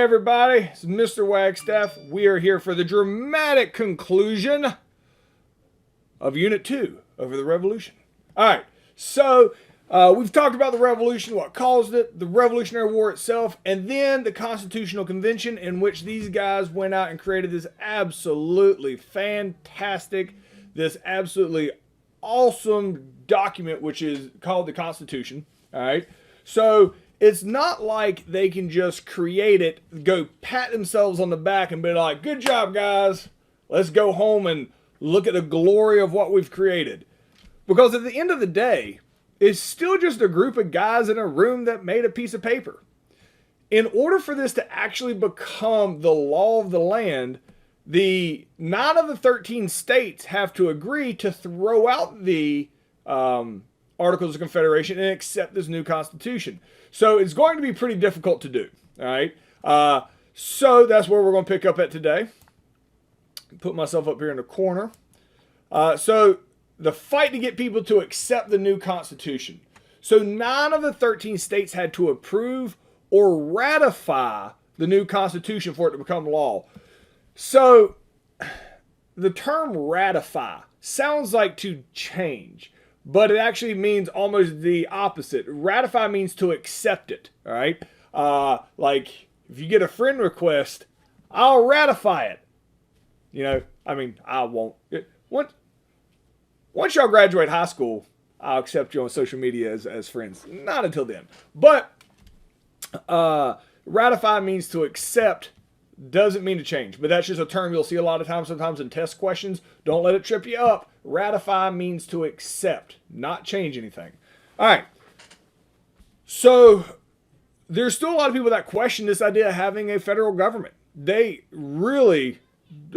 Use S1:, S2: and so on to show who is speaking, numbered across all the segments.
S1: everybody, it's Mr. Wagstaff. We are here for the dramatic conclusion of Unit 2 over the Revolution. Alright, so we've talked about the Revolution, what caused it, the Revolutionary War itself, and then the Constitutional Convention, in which these guys went out and created this absolutely fantastic, this absolutely awesome document, which is called the Constitution. Alright, so it's not like they can just create it, go pat themselves on the back and be like, good job, guys. Let's go home and look at the glory of what we've created. Because at the end of the day, it's still just a group of guys in a room that made a piece of paper. In order for this to actually become the law of the land, the 9 of the 13 states have to agree to throw out the Articles of Confederation and accept this new Constitution. So it's going to be pretty difficult to do. All right. So that's where we're going to pick up at today. Put myself up here in the corner. So the fight to get people to accept the new Constitution. So 9 of the 13 states had to approve or ratify the new Constitution for it to become law. So the term ratify sounds like to change, but it actually means almost the opposite. Ratify means to accept it, all right? Like, if you get a friend request, I'll ratify it. You know, I mean, I won't. Once y'all graduate high school, I'll accept you on social media as friends. Not until then. But ratify means to accept, doesn't mean to change. But that's just a term you'll see a lot of times, sometimes in test questions. Don't let it trip you up. Ratify means to accept, not change anything. All right. So there's still a lot of people that question this idea of having a federal government. They really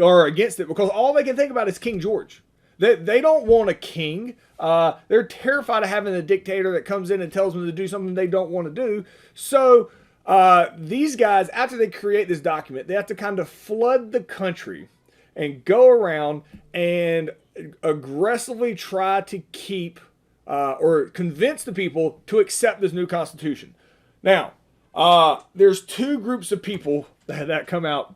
S1: are against it because all they can think about is King George. They don't want a king. They're terrified of having a dictator that comes in and tells them to do something they don't want to do. So these guys, after they create this document, they have to kind of flood the country and go around and aggressively try to keep or convince the people to accept this new Constitution. Now, there's two groups of people that come out.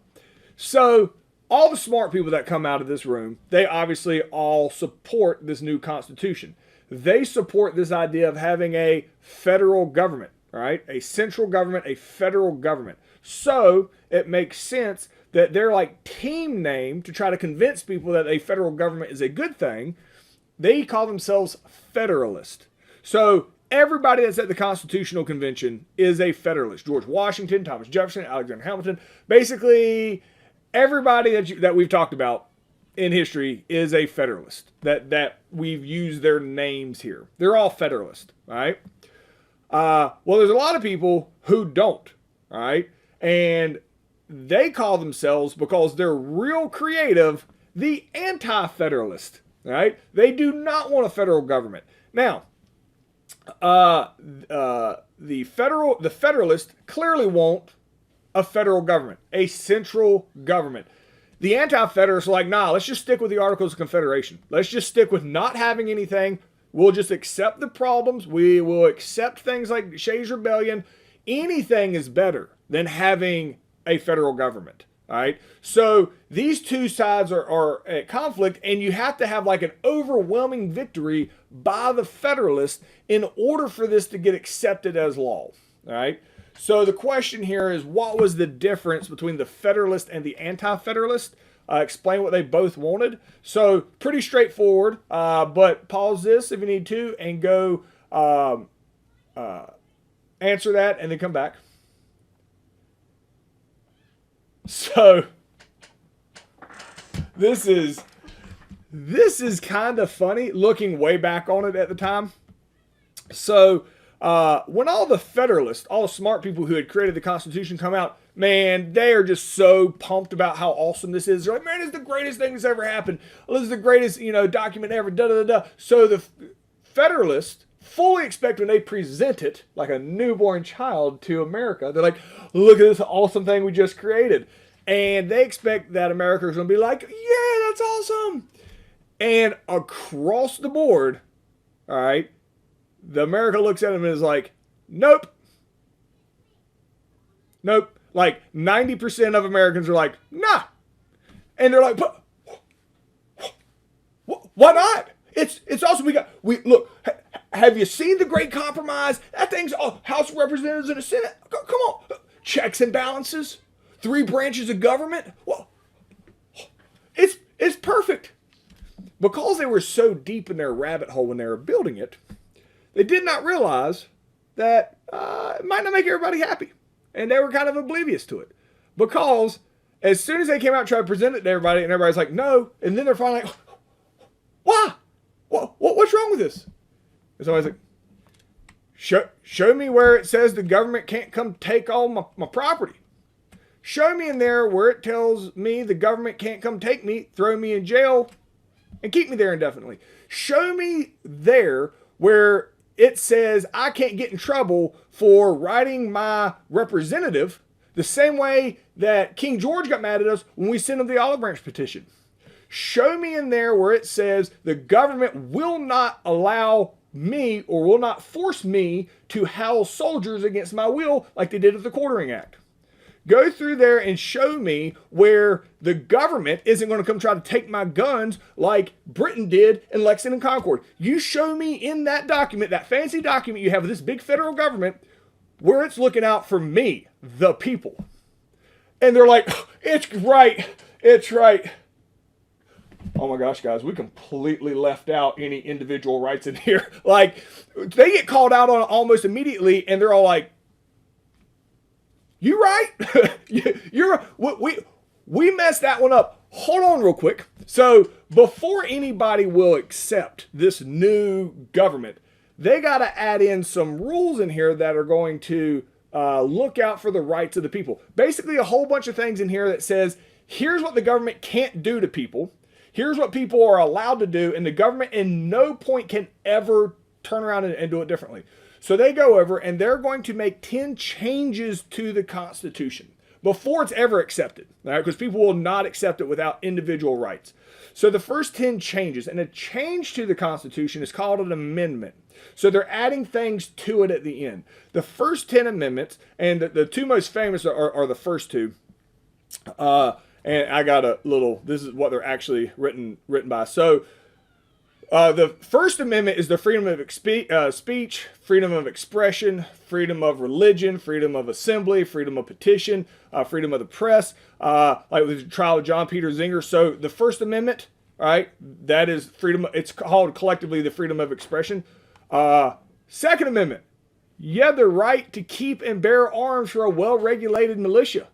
S1: So all the smart people that come out of this room, they obviously all support this new Constitution. They support this idea of having a federal government, right? A central government, a federal government. So it makes sense that they're like team name to try to convince people that a federal government is a good thing. They call themselves Federalist. So everybody that's at the Constitutional Convention is a Federalist. George Washington, Thomas Jefferson, Alexander Hamilton. Basically, everybody that we've talked about in history is a Federalist. That we've used their names here. They're all Federalist, all right? Well, there's a lot of people who don't, all right? And they call themselves, because they're real creative, the Anti-Federalist, all right? They do not want a federal government. Now, the Federalists clearly want a federal government, a central government. The Anti-Federalists are like, nah, let's just stick with the Articles of Confederation. Let's just stick with not having anything. We'll just accept the problems. We will accept things like Shays' Rebellion. Anything is better than having a federal government. All right. So these two sides are at conflict, and you have to have like an overwhelming victory by the Federalists in order for this to get accepted as law. All right. So the question here is, what was the difference between the Federalist and the Anti-Federalist? Explain what they both wanted. So pretty straightforward, but pause this if you need to and go answer that and then come back. So this is kind of funny looking way back on it at the time. So when all the Federalists, all the smart people who had created the Constitution come out, man, they are just so pumped about how awesome this is. They're like, man, it's the greatest thing that's ever happened. This is the greatest, document ever. Da da da. So the Federalists fully expect when they present it like a newborn child to America, they're like, look at this awesome thing we just created. And they expect that America is going to be like, yeah, that's awesome. And across the board, all right, the America looks at them and is like, nope. Nope. Like 90% of Americans are like, nah. And they're like, but why not? It's awesome. We look. Have you seen the Great Compromise? That thing's House of Representatives and the Senate. Come on, checks and balances, 3 branches of government. Well, it's perfect. Because they were so deep in their rabbit hole when they were building it, they did not realize that it might not make everybody happy, and they were kind of oblivious to it. Because as soon as they came out and tried to present it to everybody, and everybody's like, no, and then they're finally like, why? What's wrong with this? And somebody's like, show me where it says the government can't come take all my property. Show me in there where it tells me the government can't come take me, throw me in jail, and keep me there indefinitely. Show me there where it says I can't get in trouble for writing my representative the same way that King George got mad at us when we sent him the Olive Branch petition. Show me in there where it says the government will not allow me or will not force me to house soldiers against my will like they did with the Quartering Act. Go through there and show me where the government isn't going to come try to take my guns like Britain did in Lexington and Concord. You show me in that document, that fancy document you have with this big federal government, where it's looking out for me, the people. And they're like, it's right. It's right. Oh my gosh, guys, we completely left out any individual rights in here. Like, they get called out on it almost immediately, and they're all like, you right? You're we messed that one up. Hold on real quick. So before anybody will accept this new government, they got to add in some rules in here that are going to look out for the rights of the people. Basically, a whole bunch of things in here that says, here's what the government can't do to people. Here's what people are allowed to do, and the government in no point can ever turn around and do it differently. So they go over and they're going to make 10 changes to the Constitution before it's ever accepted, all right? Because people will not accept it without individual rights. So the first 10 changes, and a change to the Constitution is called an amendment. So they're adding things to it at the end. The first 10 amendments, and the 2 most famous are the first 2. And I got a little, this is what they're actually written by. So the First Amendment is the freedom of speech, freedom of expression, freedom of religion, freedom of assembly, freedom of petition, freedom of the press, like with the trial of John Peter Zenger. So the First Amendment, all right, that is freedom. It's called collectively the freedom of expression. Second Amendment, you have the right to keep and bear arms for a well-regulated militia,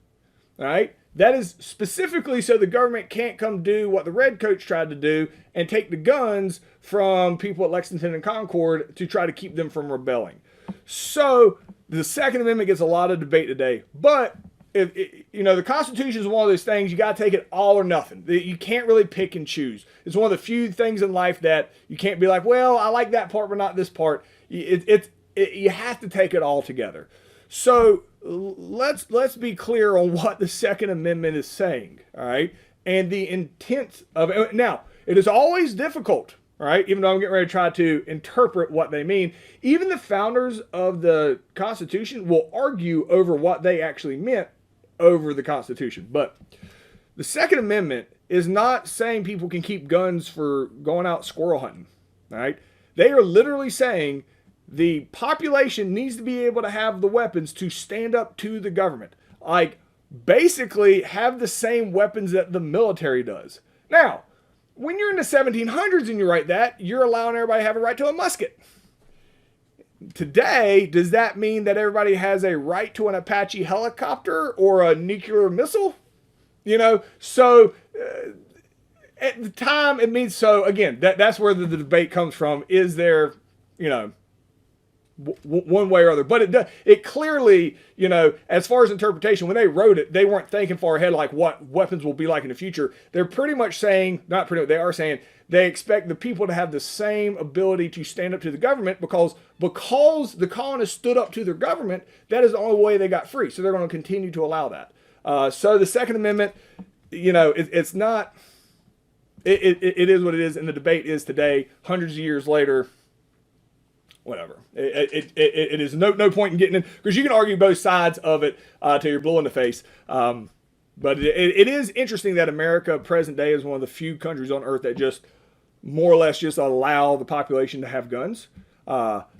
S1: all right? That is specifically so the government can't come do what the Redcoats tried to do and take the guns from people at Lexington and Concord to try to keep them from rebelling. So the Second Amendment gets a lot of debate today. But, the Constitution is one of those things, you got to take it all or nothing. You can't really pick and choose. It's one of the few things in life that you can't be like, well, I like that part, but not this part. You have to take it all together. So let's be clear on what the Second Amendment is saying, all right, and the intent of it. Now, it is always difficult, all right, even though I'm getting ready to try to interpret what they mean. Even the founders of the Constitution will argue over what they actually meant over the Constitution. But the Second Amendment is not saying people can keep guns for going out squirrel hunting, all right? They are literally saying the population needs to be able to have the weapons to stand up to the government. Like, basically have the same weapons that the military does. Now, when you're in the 1700s and you write that, you're allowing everybody to have a right to a musket. Today, does that mean that everybody has a right to an Apache helicopter or a nuclear missile? So at the time it means, so again, that's where the debate comes from. Is there, one way or other, but it clearly, as far as interpretation, when they wrote it, they weren't thinking far ahead like what weapons will be like in the future. They're pretty much saying, they are saying they expect the people to have the same ability to stand up to the government because the colonists stood up to their government. That is the only way they got free. So they're going to continue to allow that. So the Second Amendment, it's not. It is what it is, and the debate is today, hundreds of years later. whatever. It is no point in getting in, because you can argue both sides of it till you're blue in the face. But it is interesting that America, present day, is one of the few countries on earth that just more or less just allow the population to have guns.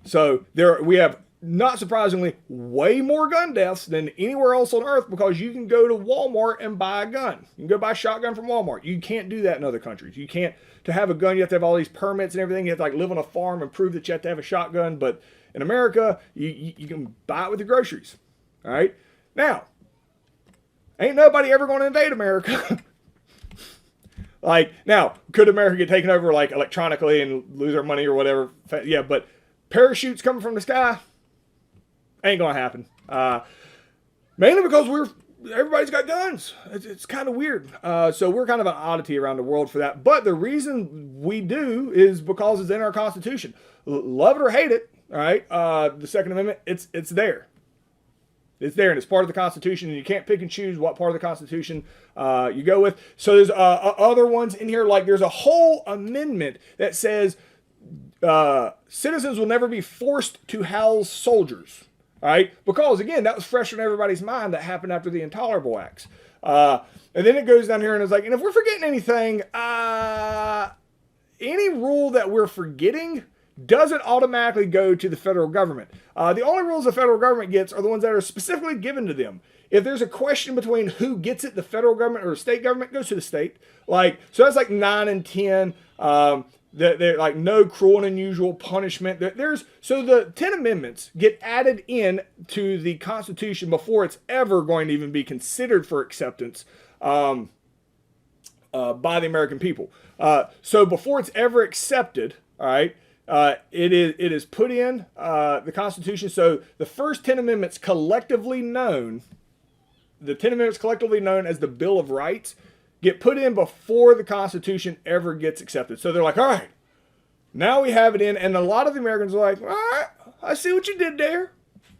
S1: So we have, not surprisingly, way more gun deaths than anywhere else on earth, because you can go to Walmart and buy a gun. You can go buy a shotgun from Walmart. You can't do that in other countries. You can't. To have a gun, you have to have all these permits and everything. You have to like live on a farm and prove that you have to have a shotgun. But in America, you can buy it with the groceries. All right. Now, ain't nobody ever going to invade America. Like, now, could America get taken over like electronically and lose our money or whatever? Yeah, but parachutes coming from the sky ain't gonna happen. Mainly because everybody's got guns. It's kind of weird. So we're kind of an oddity around the world for that. But the reason we do is because it's in our Constitution. Love it or hate it, all right? The Second Amendment, it's there. It's there, and it's part of the Constitution, and you can't pick and choose what part of the Constitution you go with. So there's other ones in here, like there's a whole amendment that says citizens will never be forced to house soldiers. All right, because again, that was fresh in everybody's mind. That happened after the Intolerable Acts. And then it goes down here and it's like, and if we're forgetting anything, any rule that we're forgetting doesn't automatically go to the federal government. The only rules the federal government gets are the ones that are specifically given to them. If there's a question between who gets it, the federal government or the state government, goes to the state. Like, so that's like 9 and 10. They're like no cruel and unusual punishment. So the 10 amendments get added in to the Constitution before it's ever going to even be considered for acceptance by the American people. So before it's ever accepted, all right, it is put in the Constitution. So the first 10 amendments collectively known as the Bill of Rights, get put in before the Constitution ever gets accepted. So they're like, all right, now we have it in. And a lot of the Americans are like, all right, I see what you did there.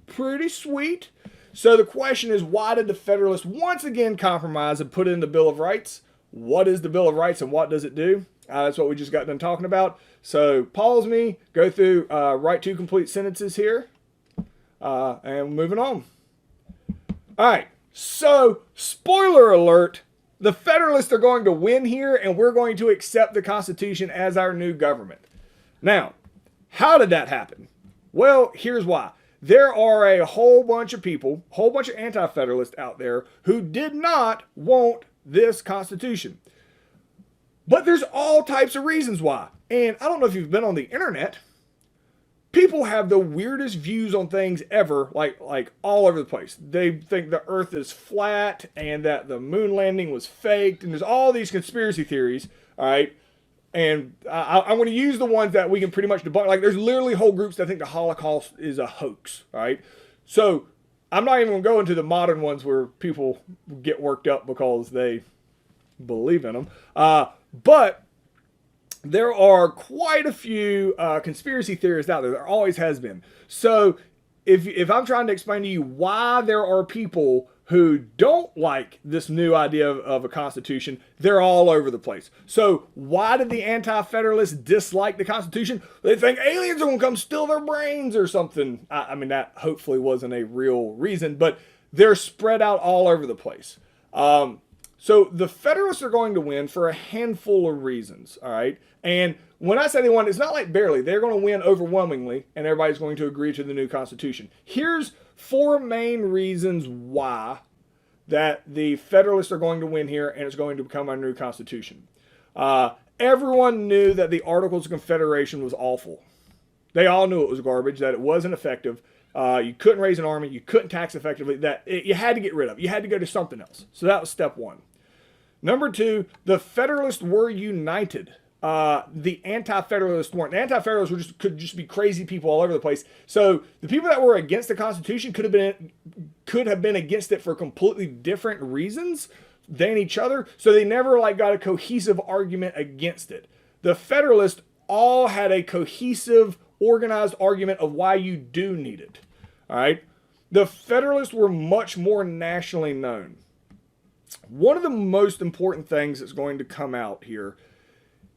S1: Pretty sweet. So the question is, why did the Federalists once again compromise and put in the Bill of Rights? What is the Bill of Rights and what does it do? That's what we just got done talking about. So pause me, go through, write 2 complete sentences here, and moving on. All right, so spoiler alert, the Federalists are going to win here, and we're going to accept the Constitution as our new government. Now, how did that happen? Well, here's why. There are a whole bunch of people, whole bunch of anti-federalists out there who did not want this Constitution. But there's all types of reasons why. And I don't know if you've been on the internet. People have the weirdest views on things ever, like all over the place. They think the earth is flat and that the moon landing was faked. And there's all these conspiracy theories, all right? And I'm going to use the ones that we can pretty much debunk. Like, there's literally whole groups that think the Holocaust is a hoax, all right? So I'm not even going to go into the modern ones where people get worked up because they believe in them. But there are quite a few conspiracy theorists out there. There always has been. So if I'm trying to explain to you why there are people who don't like this new idea of a constitution, they're all over the place. So why did the Anti-Federalists dislike the Constitution? They think aliens are going to come steal their brains or something. I mean, that hopefully wasn't a real reason, but they're spread out all over the place. So the Federalists are going to win for a handful of reasons, all right? And when I say they won, it's not like barely. They're going to win overwhelmingly, and everybody's going to agree to the new Constitution. Here's 4 main reasons why that the Federalists are going to win here, and it's going to become our new Constitution. Everyone knew that the Articles of Confederation was awful. They all knew it was garbage, that it wasn't effective. You couldn't raise an army. You couldn't tax effectively. You had to get rid of it. You had to go to something else. So that was step 1. Number 2, the Federalists were united. The Anti-Federalists weren't. The Anti-Federalists could just be crazy people all over the place. So the people that were against the Constitution could have been against it for completely different reasons than each other. So they never got a cohesive argument against it. The Federalists all had a cohesive, organized argument of why you do need it. All right. The Federalists were much more nationally known. One of the most important things that's going to come out here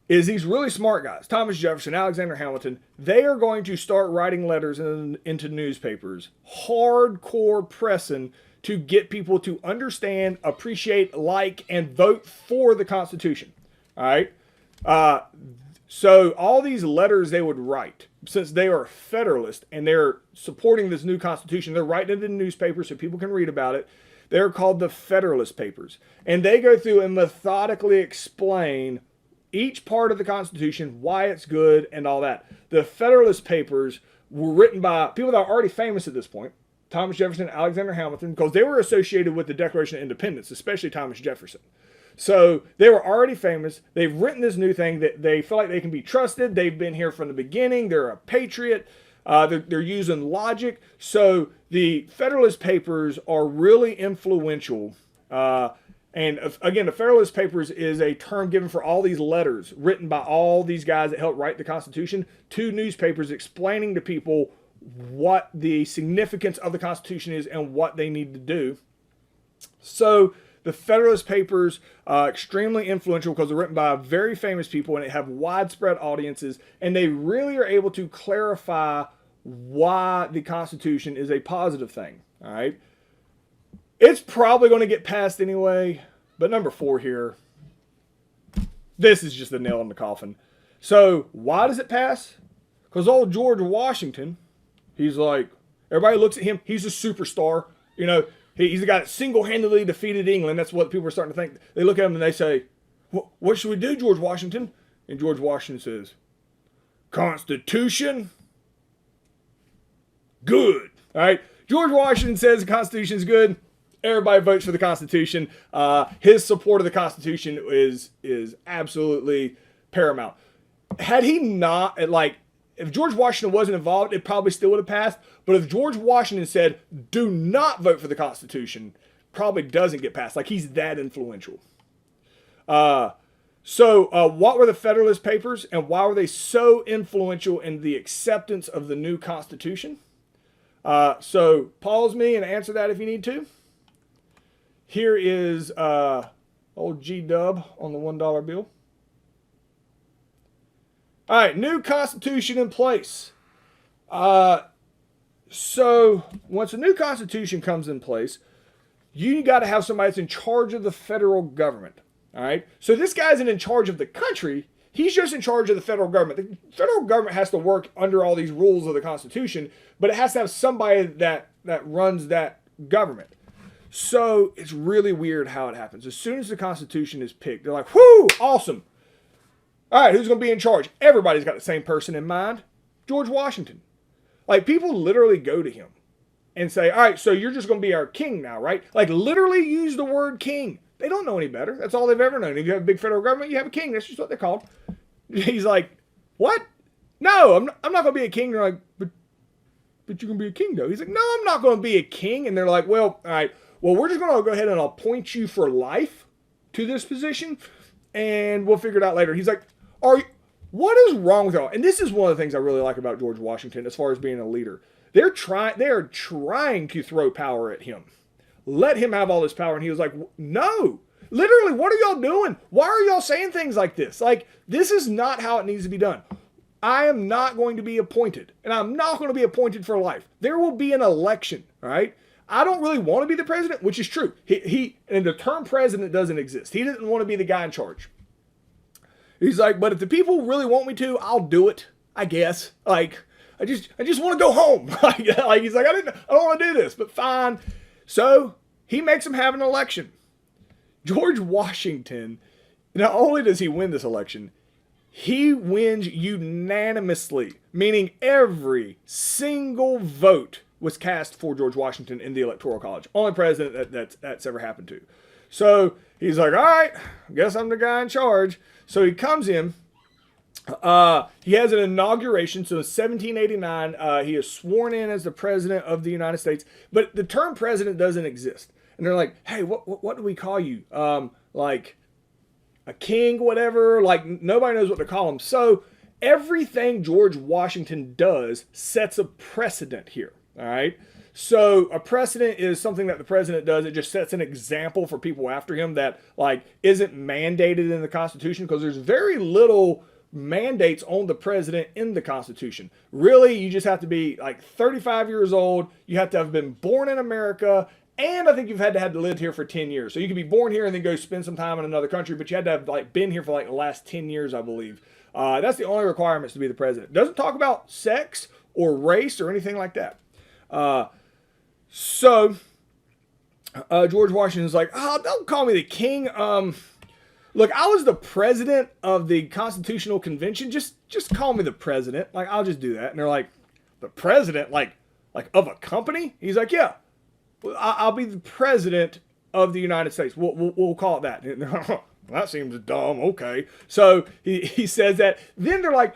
S1: is these really smart guys, Thomas Jefferson, Alexander Hamilton, they are going to start writing letters into newspapers, hardcore pressing to get people to understand, appreciate, like, and vote for the Constitution. All right? So all these letters they would write, since they are Federalist and they're supporting this new Constitution, they're writing it in newspapers so people can read about it. They're called the Federalist Papers. And they go through and methodically explain each part of the Constitution, why it's good, and all that. The Federalist Papers were written by people that are already famous at this point, Thomas Jefferson, Alexander Hamilton, because they were associated with the Declaration of Independence, especially Thomas Jefferson. So they were already famous. They've written this new thing that they feel like they can be trusted. They've been here from the beginning. They're a patriot. They're using logic. So the Federalist Papers are really influential. And again, the Federalist Papers is a term given for all these letters written by all these guys that helped write the Constitution to newspapers explaining to people what the significance of the Constitution is and what they need to do. So the Federalist Papers are extremely influential because they're written by very famous people and they have widespread audiences, and they really are able to clarify why the Constitution is a positive thing. All right. It's probably going to get passed anyway, but number 4 here, this is just the nail in the coffin. So why does it pass? Because old George Washington, he's like, everybody looks at him, he's a superstar. You know, he's the guy that single-handedly defeated England. That's what people are starting to think. They look at him and they say, what should we do, George Washington? And George Washington says, Constitution, good. All right, George Washington says the Constitution is good. Everybody votes for the Constitution. His support of the Constitution is absolutely paramount. Had he not, if George Washington wasn't involved, it probably still would have passed. But if George Washington said, do not vote for the Constitution, probably doesn't get passed. Like, he's that influential. So what were the Federalist Papers, and why were they so influential in the acceptance of the new Constitution? So pause me and answer that if you need to. Here is old G-Dub on the $1 bill. All right, new Constitution in place. So once a new Constitution comes in place, you got to have somebody that's in charge of the federal government. All right, so this guy isn't in charge of the country. He's just in charge of the federal government. The federal government has to work under all these rules of the Constitution, but it has to have somebody that runs that government. So it's really weird how it happens. As soon as the Constitution is picked, they're like, whoo, awesome. All right, who's going to be in charge? Everybody's got the same person in mind, George Washington. Like, people literally go to him and say, all right, so you're just going to be our king now, right? Like, literally use the word king. They don't know any better. That's all they've ever known. If you have a big federal government, you have a king. That's just what they're called. He's like, what? No, I'm not going to be a king. They're like, but you're going to be a king, though. He's like, no, I'm not going to be a king. And they're like, well, all right, well, we're just going to go ahead and appoint you for life to this position, and we'll figure it out later. He's like, what is wrong with y'all? And this is one of the things I really like about George Washington as far as being a leader. They are trying to throw power at him. Let him have all this power. And he was like, no, literally, what are y'all doing? Why are y'all saying things like this? Like, this is not how it needs to be done. I am not going to be appointed, and I'm not going to be appointed for life. There will be an election, all right? I don't really want to be the president, which is true. And the term president doesn't exist. He didn't want to be the guy in charge. He's like, but if the people really want me to, I'll do it, I guess. Like, I just want to go home. Like, he's like, I don't want to do this, but fine. So he makes him have an election. George Washington, not only does he win this election, he wins unanimously, meaning every single vote was cast for George Washington in the Electoral College. Only president that's ever happened to. So he's like, all right, I guess I'm the guy in charge. So he comes in. He has an inauguration. So in 1789, he is sworn in as the president of the United States. But the term president doesn't exist. And they're like, hey, what do we call you? Like a king, whatever. Like, nobody knows what to call him. So everything George Washington does sets a precedent here. All right. So a precedent is something that the president does. It just sets an example for people after him that like isn't mandated in the Constitution, because there's very little mandates on the president in the Constitution. Really, you just have to be like 35 years old. You have to have been born in America. And I think you've had to have lived here for 10 years. So you can be born here and then go spend some time in another country, but you had to have like been here for like the last 10 years, I believe. That's the only requirements to be the president. It doesn't talk about sex or race or anything like that. So George Washington's like, oh, don't call me the king. Look, I was the president of the Constitutional Convention. Just call me the president. Like, I'll just do that. And they're like, the president, like of a company? He's like, yeah. I'll be the president of the United States. We'll call it that. That seems dumb. Okay. So he says that. Then they're like,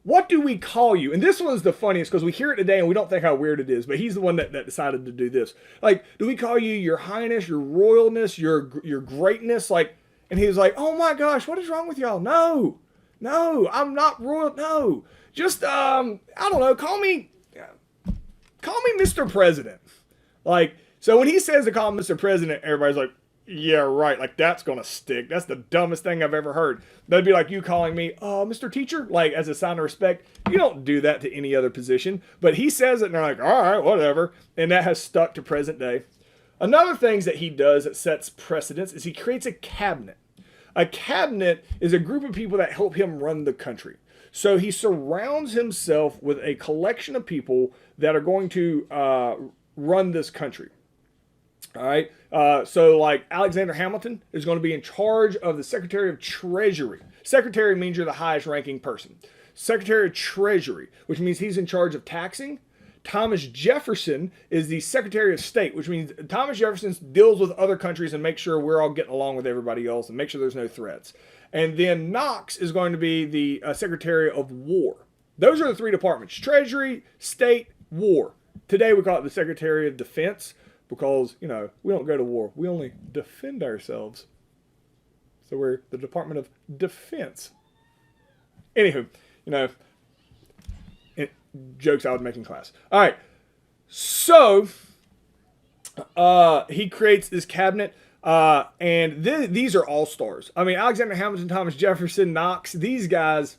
S1: what do we call you? And this one's the funniest because we hear it today and we don't think how weird it is, but he's the one that decided to do this. Like, do we call you your highness, your royalness, your greatness? Like, and he was like, oh my gosh, what is wrong with y'all? No, I'm not royal. No, just, I don't know. Call me Mr. President. Like, so when he says to call him Mr. President, everybody's like, yeah, right. Like, that's going to stick. That's the dumbest thing I've ever heard. That'd be like you calling me, Mr. Teacher, like as a sign of respect. You don't do that to any other position. But he says it and they're like, all right, whatever. And that has stuck to present day. Another thing that he does that sets precedents is he creates a cabinet. A cabinet is a group of people that help him run the country. So he surrounds himself with a collection of people that are going to run this country. All right. So like Alexander Hamilton is going to be in charge of the Secretary of Treasury. Secretary means you're the highest ranking person. Secretary of Treasury, which means he's in charge of taxing. Thomas Jefferson is the Secretary of State, which means Thomas Jefferson deals with other countries and makes sure we're all getting along with everybody else and make sure there's no threats. And then Knox is going to be the Secretary of War. Those are the three departments: Treasury, State, War. Today we call it the Secretary of Defense because, we don't go to war. We only defend ourselves. So we're the Department of Defense. Anywho, jokes I would make in class. All right. So he creates this cabinet, and these are all stars. I mean, Alexander Hamilton, Thomas Jefferson, Knox, these guys,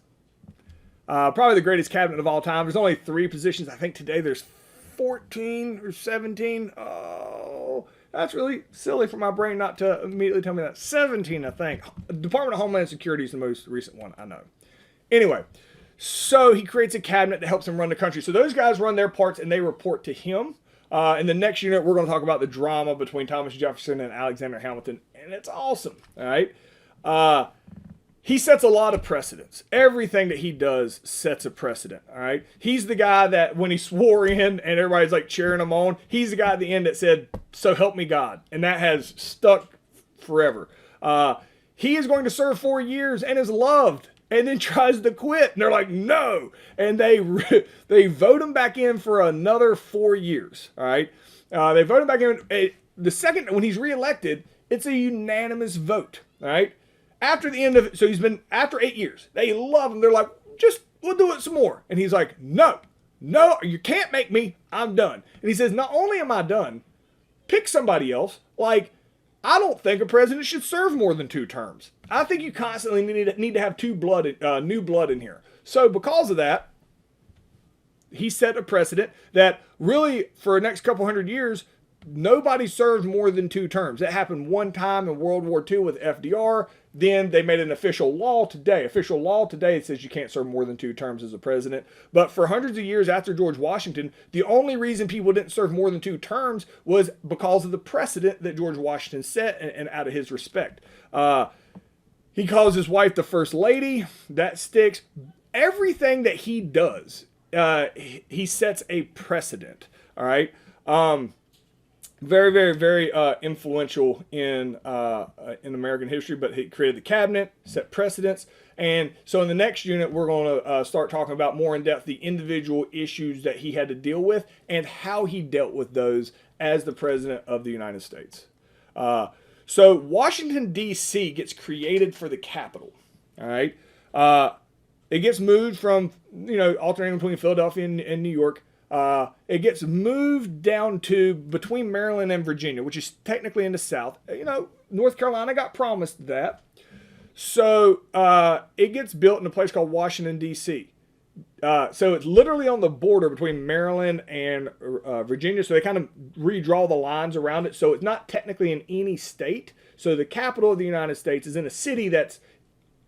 S1: probably the greatest cabinet of all time. There's only 3 positions. I think today there's 14 or 17. Oh, that's really silly for my brain not to immediately tell me that. 17, I think. Department of Homeland Security is the most recent one, I know. Anyway, so he creates a cabinet that helps him run the country. So those guys run their parts and they report to him. In the next unit, we're going to talk about the drama between Thomas Jefferson and Alexander Hamilton. And it's awesome. All right. He sets a lot of precedents. Everything that he does sets a precedent. All right. He's the guy that when he swore in and everybody's like cheering him on, he's the guy at the end that said, "So help me God." And that has stuck forever. He is going to serve 4 years and is loved, and then tries to quit. And they're like, no. And they vote him back in for another 4 years. All right. They vote him back in. The second, when he's reelected, it's a unanimous vote. All right. After the end of it, so he's been, after 8 years, they love him. They're like, we'll do it some more. And he's like, no, you can't make me. I'm done. And he says, not only am I done, pick somebody else. Like, I don't think a president should serve more than 2 terms. I think you constantly need to have new blood in here. So because of that, he set a precedent that really for the next couple hundred years, nobody served more than 2 terms. It happened one time in World War II with FDR. Then they made an official law today. Official law today, it says you can't serve more than 2 terms as a president. But for hundreds of years after George Washington, the only reason people didn't serve more than 2 terms was because of the precedent that George Washington set and out of his respect. He calls his wife the First Lady. That sticks. Everything that he does, he sets a precedent. All right. Very, very, very influential in American history, but he created the cabinet, set precedents. And so in the next unit, we're going to start talking about more in depth the individual issues that he had to deal with and how he dealt with those as the president of the United States. So Washington, D.C. gets created for the capital. All right. It gets moved from, alternating between Philadelphia and New York. It gets moved down to between Maryland and Virginia, which is technically in the South. You know, North Carolina got promised that. So it gets built in a place called Washington, D.C. So it's literally on the border between Maryland and Virginia. So they kind of redraw the lines around it. So it's not technically in any state. So the capital of the United States is in a city that's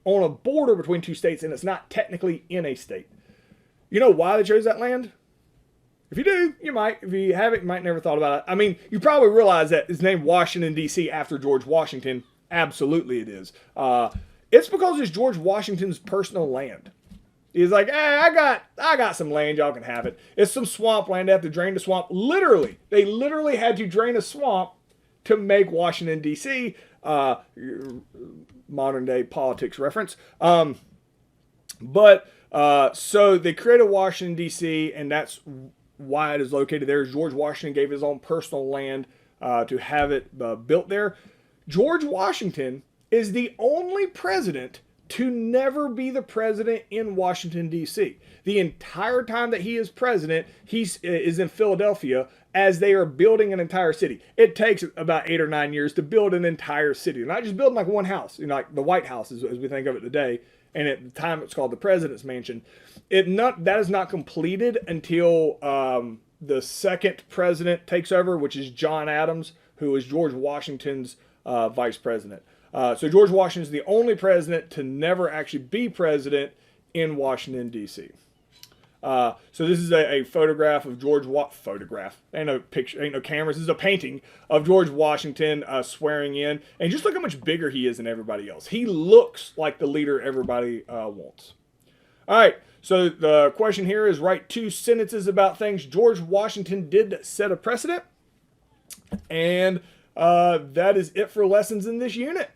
S1: on a border between two states, and it's not technically in a state. You know why they chose that land? If you do, you might. If you haven't, you might never thought about it. I mean, you probably realize that it's named Washington, D.C. after George Washington. Absolutely it is. It's because it's George Washington's personal land. He's like, hey, I got some land, y'all can have it. It's some swamp land. They have to drain the swamp. Literally, they literally had to drain a swamp to make Washington, D.C., modern day politics reference. So they created Washington, D.C., and that's why it is located there. George Washington gave his own personal land to have it built there. George Washington is the only president to never be the president in Washington, D.C. The entire time that he is president, he is in Philadelphia as they are building an entire city. It takes about 8 or 9 years to build an entire city. They're not just building like one house, you know, like the White House as we think of it today. And at the time it's called the President's Mansion. That is not completed until the second president takes over, which is John Adams, who is George Washington's vice president. So George Washington is the only president to never actually be president in Washington, D.C. So this is a photograph of George photograph. Ain't no picture, ain't no cameras. This is a painting of George Washington swearing in. And just look how much bigger he is than everybody else. He looks like the leader everybody wants. All right, so the question here is write 2 sentences about things George Washington did that set a precedent. And that is it for lessons in this unit.